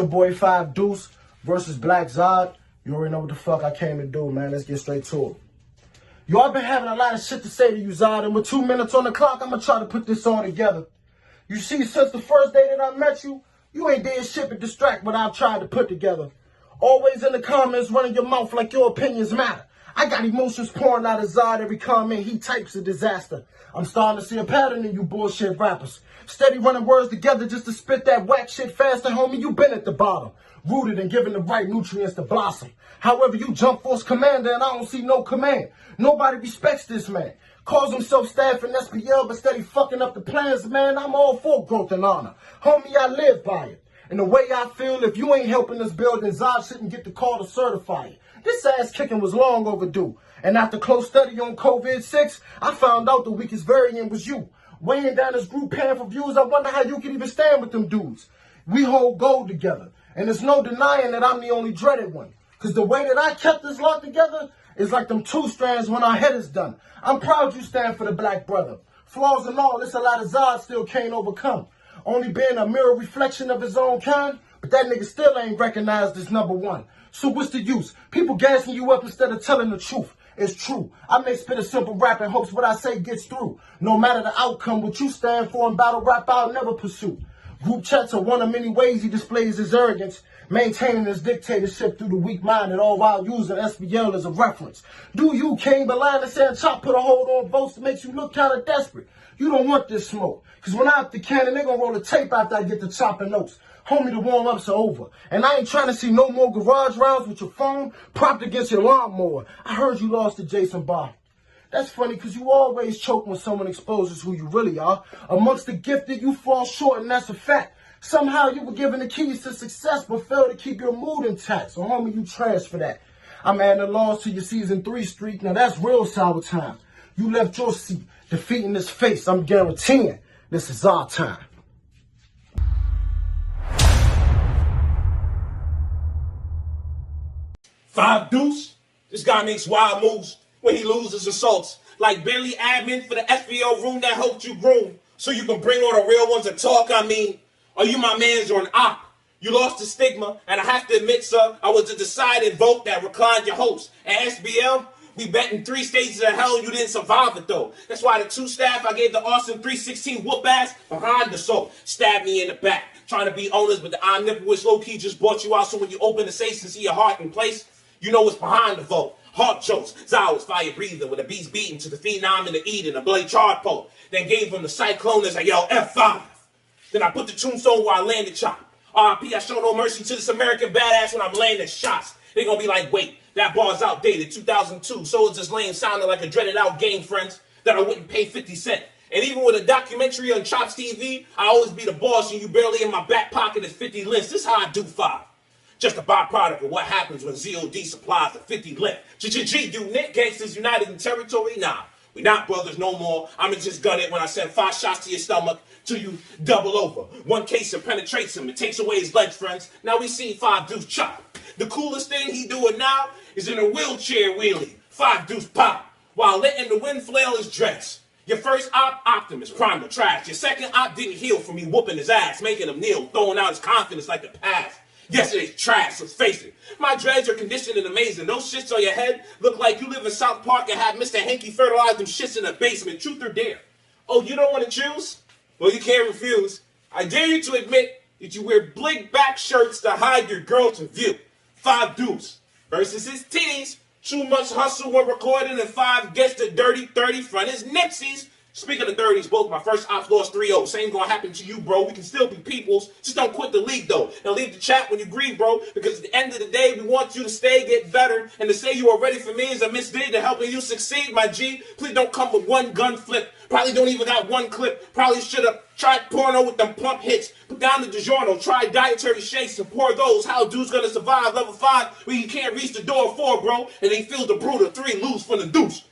your boy FiveDeuce versus Blackzod. You already know what the fuck I came to do, man. Let's get straight to it. Yo, I've been having a lot of shit to say to you, Zod, and with 2 minutes on the clock, I'm gonna try to put this all together. You see, since the first day that I met you, you ain't did shit but distract what I've tried to put together. Always in the comments running your mouth like your opinions matter. I got emotions pouring out of Zod. Every comment he types a disaster. I'm starting to see a pattern in you bullshit rappers. Steady running words together just to spit that whack shit faster, homie. You been at the bottom. Rooted and given the right nutrients to blossom. However, you jump force commander and I don't see no command. Nobody respects this man. Calls himself staff in SPL but steady fucking up the plans, man. I'm all for growth and honor. Homie, I live by it. And the way I feel, if you ain't helping us build, then Zod shouldn't get the call to certify it. This ass kicking was long overdue. And after close study on COVID-6, I found out the weakest variant was you. Weighing down this group paying for views, I wonder how you can even stand with them dudes. We hold gold together. And there's no denying that I'm the only dreaded one. Because the way that I kept this lot together is like them 2 strands when our head is done. I'm proud you stand for the black brother. Flaws and all, it's a lot of Zod still can't overcome. Only being a mirror reflection of his own kind, but that nigga still ain't recognized as #1. So what's the use? People gassing you up instead of telling the truth. It's true. I may spit a simple rap in hopes what I say gets through. No matter the outcome, what you stand for in battle rap, I'll never pursue. Group chats are one of many ways he displays his arrogance, maintaining his dictatorship through the weak-minded, all while using SBL as a reference. Do you, King, but lying and saying Chop put a hold on votes that makes you look kind of desperate. You don't want this smoke, because when I up the cannon, they gonna roll the tape after I get the chopping notes. Homie, the warm-ups are over. And I ain't trying to see no more garage rounds with your phone propped against your lawnmower. I heard you lost to Jason Barr. That's funny because you always choke when someone exposes who you really are. Amongst the gifted, you fall short, and that's a fact. Somehow you were given the keys to success but failed to keep your mood intact. So, homie, you trash for that. I'm adding a loss to your season 3 streak. Now, that's real sour time. You left your seat, defeating this face. I'm guaranteeing this is our time. FiveDeuce, this guy makes wild moves when he loses assaults. Like Billy admin for the FBO room that helped you groom. So you can bring all the real ones to talk, I mean. Are you my mans or an op? You lost the stigma, and I have to admit, sir, I was the decided vote that reclined your hopes. At SBL, we bet in 3 stages of hell and you didn't survive it though. That's why the 2 staff I gave the Austin 316 whoop ass behind the soap. Stabbed me in the back. Trying to be owners, but the omnivorous low-key just bought you out, so when you open the safe and see your heart in place, you know what's behind the vote. Heart jokes, Zod was fire breathing with a beast beating to the phenom in the Eden, a blade charred pole. Then gave him the cyclone as I yelled F5. Then I put the tombstone where I landed chop. RIP, I show no mercy to this American badass when I'm landing shots. They gonna be like, wait, that bar's outdated, 2002. So is this lame sounding like a dreaded out game, friends, that I wouldn't pay 50 cents. And even with a documentary on Chops TV, I always be the boss and you barely in my back pocket is 50 lists. This is how I do 5. Just a byproduct of what happens when ZOD supplies the 50 left. G, you Nick gangsters united in territory? Nah, we not brothers no more. I'ma just gun it when I send 5 shots to your stomach till you double over. 1 case and penetrates him. It takes away his legs, friends. Now we see FiveDeuce chop. The coolest thing he doing now is in a wheelchair wheelie. FiveDeuce pop while letting the wind flail his dress. Your first op, Optimus, primal trash. Your second op didn't heal from me whooping his ass, making him kneel, throwing out his confidence like the past. Yesterday's trash, let's face it. My dreads are conditioned and amazing. Those shits on your head look like you live in South Park and have Mr. Hanky fertilize them shits in the basement. Truth or dare? Oh, you don't want to choose? Well, you can't refuse. I dare you to admit that you wear blig back shirts to hide your girl to view. FiveDeuce versus his titties. Too much hustle when recording and 5 gets the dirty 30 front his nipsies. Speaking of 30s, both my first ops lost 3-0. Same gonna happen to you, bro. We can still be peoples. Just don't quit the league, though. Now leave the chat when you grieve, bro. Because at the end of the day, we want you to stay, get better. And to say you are ready for me is a misdeed to helping you succeed, my G. Please don't come with 1 gun flip. Probably don't even got 1 clip. Probably should have tried porno with them plump hits. Put down the DiGiorno. Try dietary shakes and pour those. How dude's gonna survive level 5 when you can't reach the door 4, bro. And he feels the brutal 3 loose from the deuce.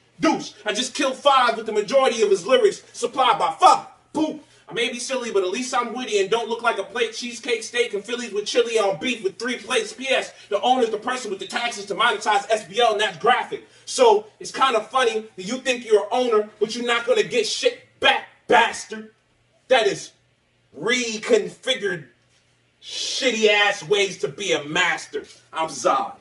I just killed 5 with the majority of his lyrics supplied by 5. Poop. I may be silly, but at least I'm witty and don't look like a plate cheesecake steak and Phillies with chili on beef with 3 plates. P.S. The owner's the person with the taxes to monetize SBL, and that's graphic. So it's kind of funny that you think you're an owner, but you're not going to get shit back, bastard. That is reconfigured shitty ass ways to be a master. I'm Zod.